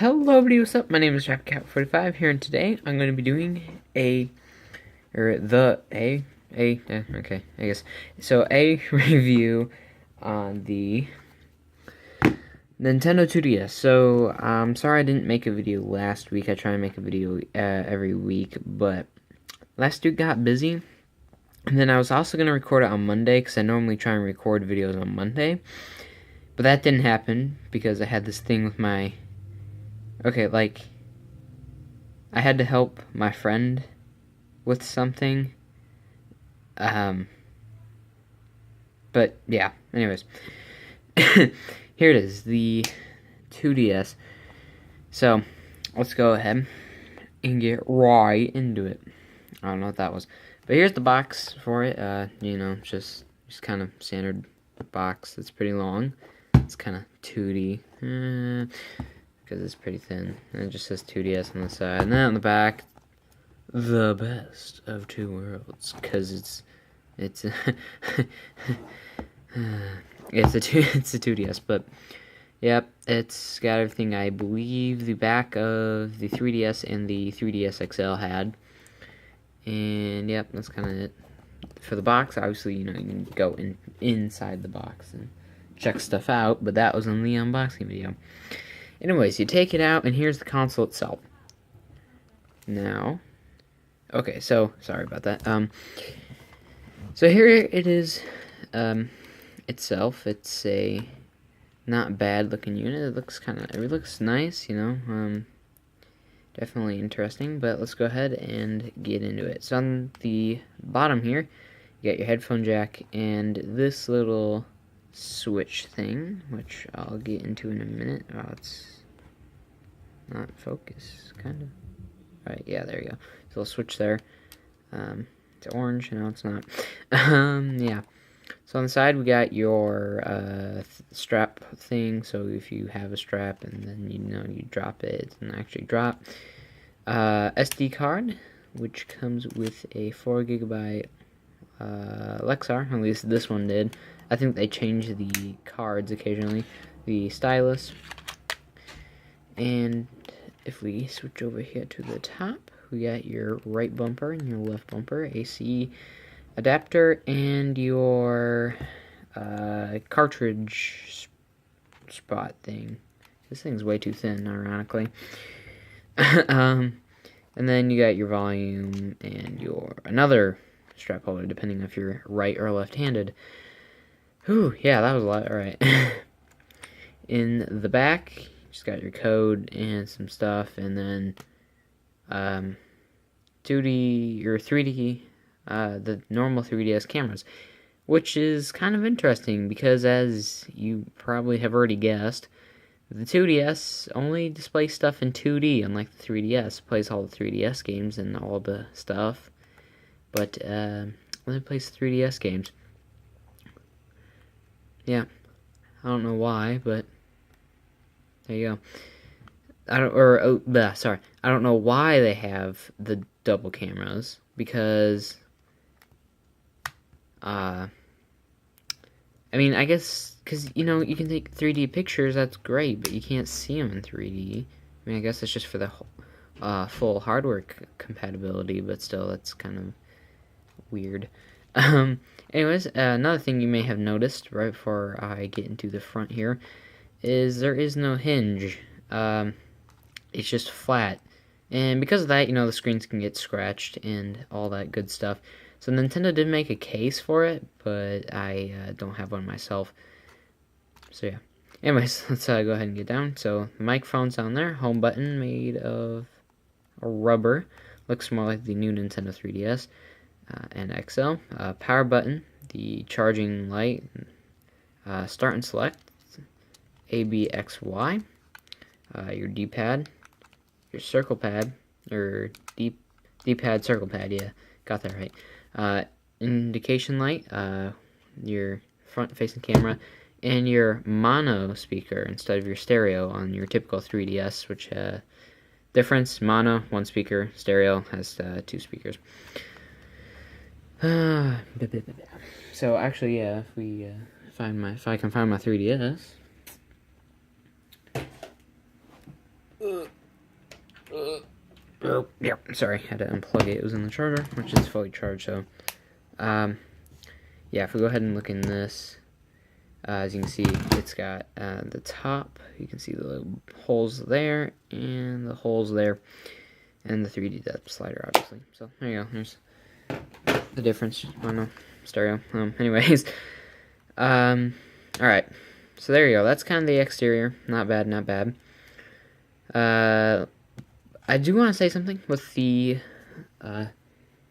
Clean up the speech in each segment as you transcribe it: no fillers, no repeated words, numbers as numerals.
Hello everybody, what's up? My name is JackCat45 here, and today I'm going to be doing okay, I guess. So, a review on the Nintendo 2DS. So, I'm sorry I didn't make a video last week. I try to make a video every week, but last week got busy. And then I was also going to record it on Monday, because I normally try and record videos on Monday. But that didn't happen, because I had this thing with my... I had to help my friend with something. But yeah, anyways. Here it is, the 2DS. So, let's go ahead and get right into it. I don't know what that was. But here's the box for it. Just kind of standard box. It's pretty long. It's kind of 2D. Because it's pretty thin, and it just says 2DS on the side, and then on the back, the best of two worlds, because it's a it's a 2DS, but yep, it's got everything I believe the back of the 3DS and the 3DS XL had, and yep, that's kind of it for the box. Obviously, you can go inside the box and check stuff out, but that was in the unboxing video. Anyways, you take it out, and here's the console itself. Now, okay, so, sorry about that. So here it is, itself. It's a not bad looking unit. It looks nice, definitely interesting, but let's go ahead and get into it. So on the bottom here, you got your headphone jack, and this little switch thing, which I'll get into in a minute. Oh, it's not focus, kind of. Alright, yeah, there you go. So I'll switch there. It's orange, no, it's not. Yeah. So on the side, we got your strap thing. So if you have a strap and then you drop it, it doesn't actually drop. SD card, which comes with a 4GB Lexar. At least this one did. I think they change the cards occasionally. The stylus. And if we switch over here to the top, we got your right bumper and your left bumper, AC adapter, and your cartridge spot thing. This thing's way too thin, ironically. And then you got your volume and your another strap holder, depending if you're right or left-handed. Whew, yeah, that was a lot. Alright. In the back, just got your code and some stuff, and then 2D or 3D, the normal 3DS cameras, which is kind of interesting because, as you probably have already guessed, the 2DS only displays stuff in 2D, unlike the 3DS. It plays all the 3DS games and all the stuff, but only plays 3DS games. Yeah, I don't know why, but there you go. I don't know why they have the double cameras, because I guess because you can take 3D pictures, that's great, but you can't see them in 3D. I guess it's just for the full hardware compatibility, but still, that's kind of weird. Anyways, another thing you may have noticed right before I get into the front here is there is no hinge. It's just flat, and because of that, the screens can get scratched and all that good stuff. So Nintendo did make a case for it, but I don't have one myself. So yeah. Anyways, let's go ahead and get down. So the microphone's down there. Home button made of rubber. Looks more like the new Nintendo 3DS and XL. Power button. The charging light. Start and select. ABXY. Your D-pad. Your circle pad. Or D-pad, circle pad. Yeah, got that right. Indication light. Your front-facing camera. And your mono speaker instead of your stereo on your typical 3DS, which difference, mono, one speaker, stereo has two speakers. So actually, yeah, if I can find my 3DS. Yep, sorry, had to unplug it. It was in the charger, which is fully charged, so, yeah, if we go ahead and look in this, as you can see, it's got the top, you can see the little holes there, and the holes there, and the 3D depth slider, obviously. So, there you go, there's the difference. Oh no, stereo. Anyways, alright, so there you go, that's kind of the exterior. Not bad, not bad. I do want to say something with the, I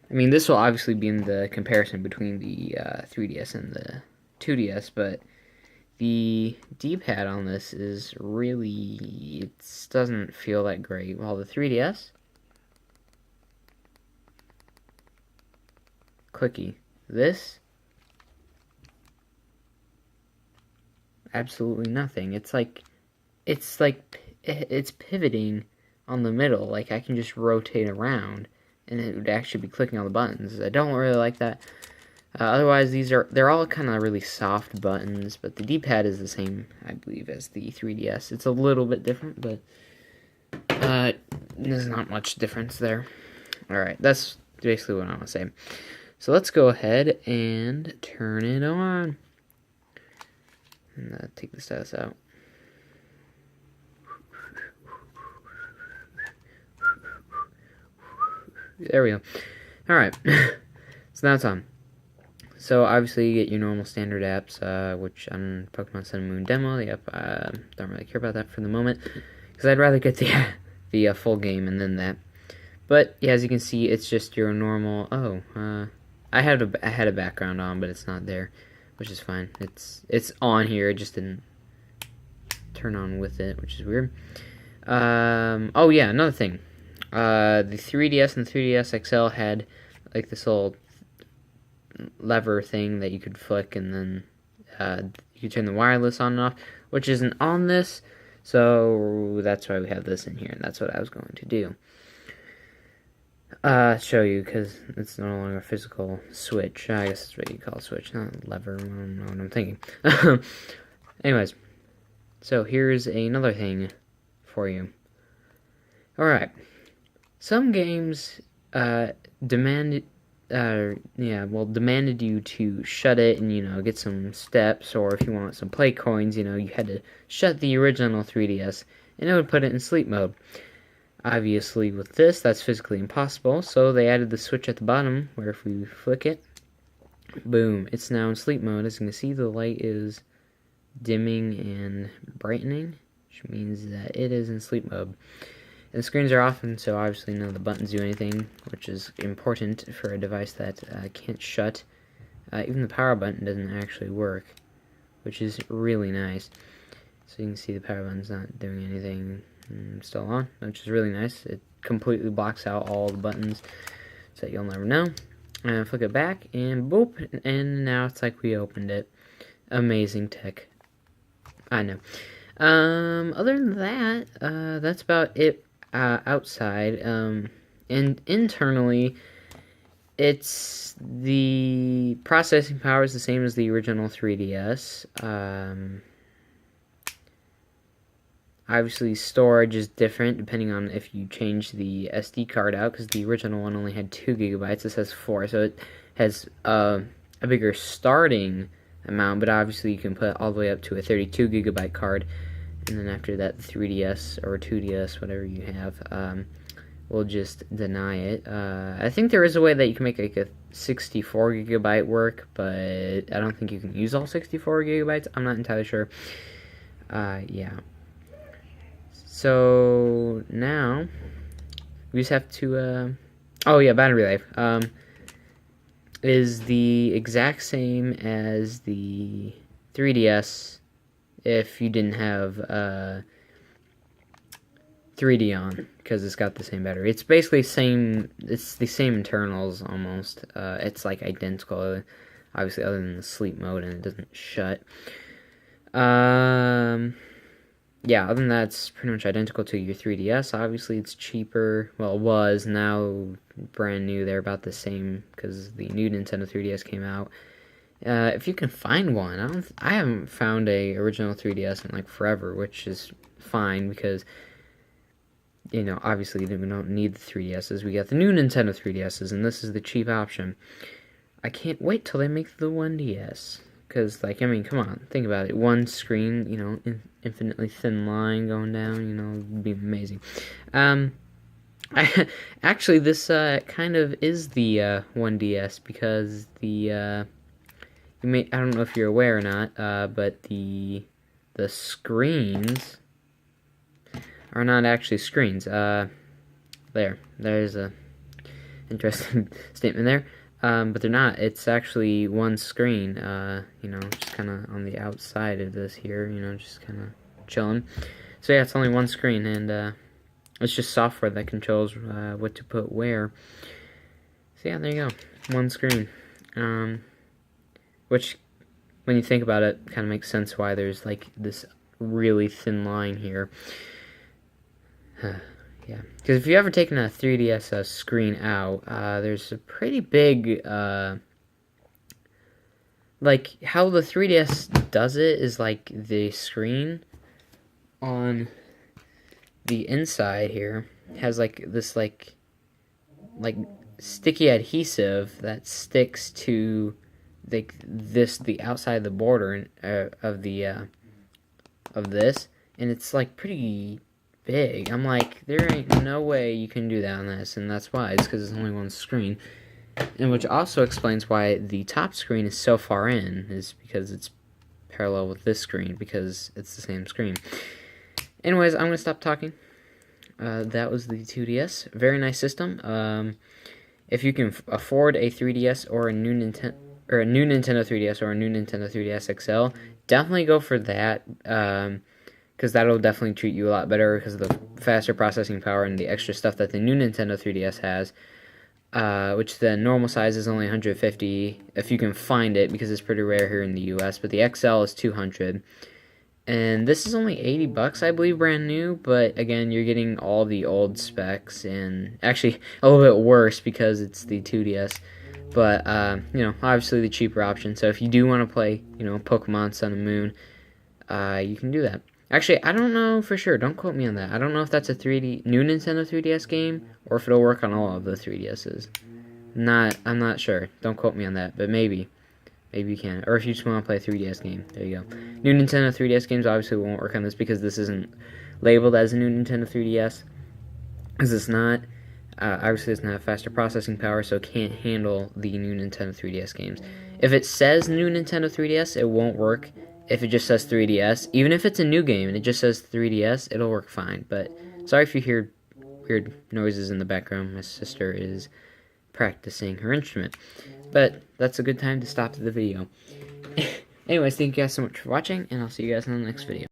mean, this will obviously be in the comparison between the 3DS and the 2DS, but the D-pad on this is really, it doesn't feel that great. While the 3DS, clicky. This, absolutely nothing. It's pivoting on the middle. Like, I can just rotate around, and it would actually be clicking on the buttons. I don't really like that. Otherwise, they're all kind of really soft buttons, but the D-pad is the same, I believe, as the 3DS. It's a little bit different, but there's not much difference there. Alright, that's basically what I want to say. So let's go ahead and turn it on. And take the status out. There we go. Alright, so now it's on. So obviously you get your normal standard apps, which on Pokemon Sun and Moon demo, yep, don't really care about that for the moment, because I'd rather get the full game and then that. But yeah, as you can see, it's just your normal. I had a background on, but it's not there, which is fine. It's on here. It just didn't turn on with it, which is weird. Oh yeah, another thing. The 3DS and 3DS XL had like this little lever thing that you could flick, and then you could turn the wireless on and off, which isn't on this, so that's why we have this in here, and that's what I was going to do. Show you, because it's no longer a physical switch. I guess that's what you call a switch, not a lever. I don't know what I'm thinking. Anyways, so here's another thing for you. Alright, some games demanded you to shut it and, get some steps, or if you want some play coins, you had to shut the original 3DS, and it would put it in sleep mode. Obviously, with this, that's physically impossible, so they added the switch at the bottom, where if we flick it, boom, it's now in sleep mode. As you can see, the light is dimming and brightening, which means that it is in sleep mode. And the screens are off, and so obviously none of the buttons do anything, which is important for a device that can't shut. Even the power button doesn't actually work, which is really nice. So you can see the power button's not doing anything. Still on, which is really nice. It completely blocks out all the buttons, so that you'll never know. And flick it back, and boop, and now it's like we opened it. Amazing tech. I know. Other than that, that's about it. Outside, and internally, it's the processing power is the same as the original 3DS. Obviously, storage is different depending on if you change the SD card out, because the original one only had 2 gigabytes. This has 4, so it has a bigger starting amount, but obviously you can put all the way up to a 32 gigabyte card, and then after that, the 3DS or 2DS, whatever you have, will just deny it. I think there is a way that you can make like a 64 gigabyte work, but I don't think you can use all 64 gigabytes. I'm not entirely sure. Yeah. So now we just have to oh yeah, battery life is the exact same as the 3DS if you didn't have 3D on, because it's got the same battery. It's basically it's the same internals almost. It's like identical, obviously, other than the sleep mode, and it doesn't shut. Yeah, other than that, it's pretty much identical to your 3DS. Obviously, it's cheaper. Well, it was. Now, brand new. They're about the same because the new Nintendo 3DS came out. If you can find one, I haven't found a original 3DS in like forever, which is fine because you know, obviously we don't need the 3DSs. We got the new Nintendo 3DSs, and this is the cheap option. I can't wait till they make the 1DS. Because, like, I mean, come on, think about it. One screen, you know, infinitely thin line going down, you know, would be amazing. Actually, this kind of is the 1DS, because the I don't know if you're aware or not, but the screens are not actually screens. There's a interesting statement there. But they're not. It's actually one screen, you know, just kind of on the outside of this here, you know, just kind of chilling. So yeah, it's only one screen, and it's just software that controls what to put where. So yeah, there you go, one screen. Which, when you think about it, kind of makes sense why there's like this really thin line here. Yeah, because if you've ever taken a 3DS screen out, there's a pretty big, like, how the 3DS does it is, like, the screen on the inside here has, like, this, like sticky adhesive that sticks to, like, the outside of the border of this, and it's, like, pretty big. I'm like, there ain't no way you can do that on this, and that's why. It's because it's only one screen. And which also explains why the top screen is so far in, is because it's parallel with this screen, because it's the same screen. Anyways, I'm going to stop talking. That was the 2DS. Very nice system. If you can afford a 3DS or a new Nintendo 3DS or a new Nintendo 3DS XL, definitely go for that. Because that'll definitely treat you a lot better because of the faster processing power and the extra stuff that the new Nintendo 3DS has, which the normal size is only 150 if you can find it, because it's pretty rare here in the US, but the XL is 200, and this is only $80, I believe, brand new, but again, you're getting all the old specs, and actually a little bit worse because it's the 2DS, but, you know, obviously the cheaper option. So if you do want to play, you know, Pokemon Sun and Moon, you can do that. Actually, I don't know for sure. Don't quote me on that. I don't know if that's a new Nintendo 3DS game, or if it'll work on all of the 3DSs. I'm not sure. Don't quote me on that, but maybe. Maybe you can. Or if you just want to play a 3DS game, there you go. New Nintendo 3DS games obviously won't work on this because this isn't labeled as a new Nintendo 3DS. Because it's not. Obviously, it doesn't have faster processing power, so it can't handle the new Nintendo 3DS games. If it says new Nintendo 3DS, it won't work. If it just says 3DS, even if it's a new game and it just says 3DS, it'll work fine. But sorry if you hear weird noises in the background. My sister is practicing her instrument. But that's a good time to stop the video. Anyways, thank you guys so much for watching, and I'll see you guys in the next video.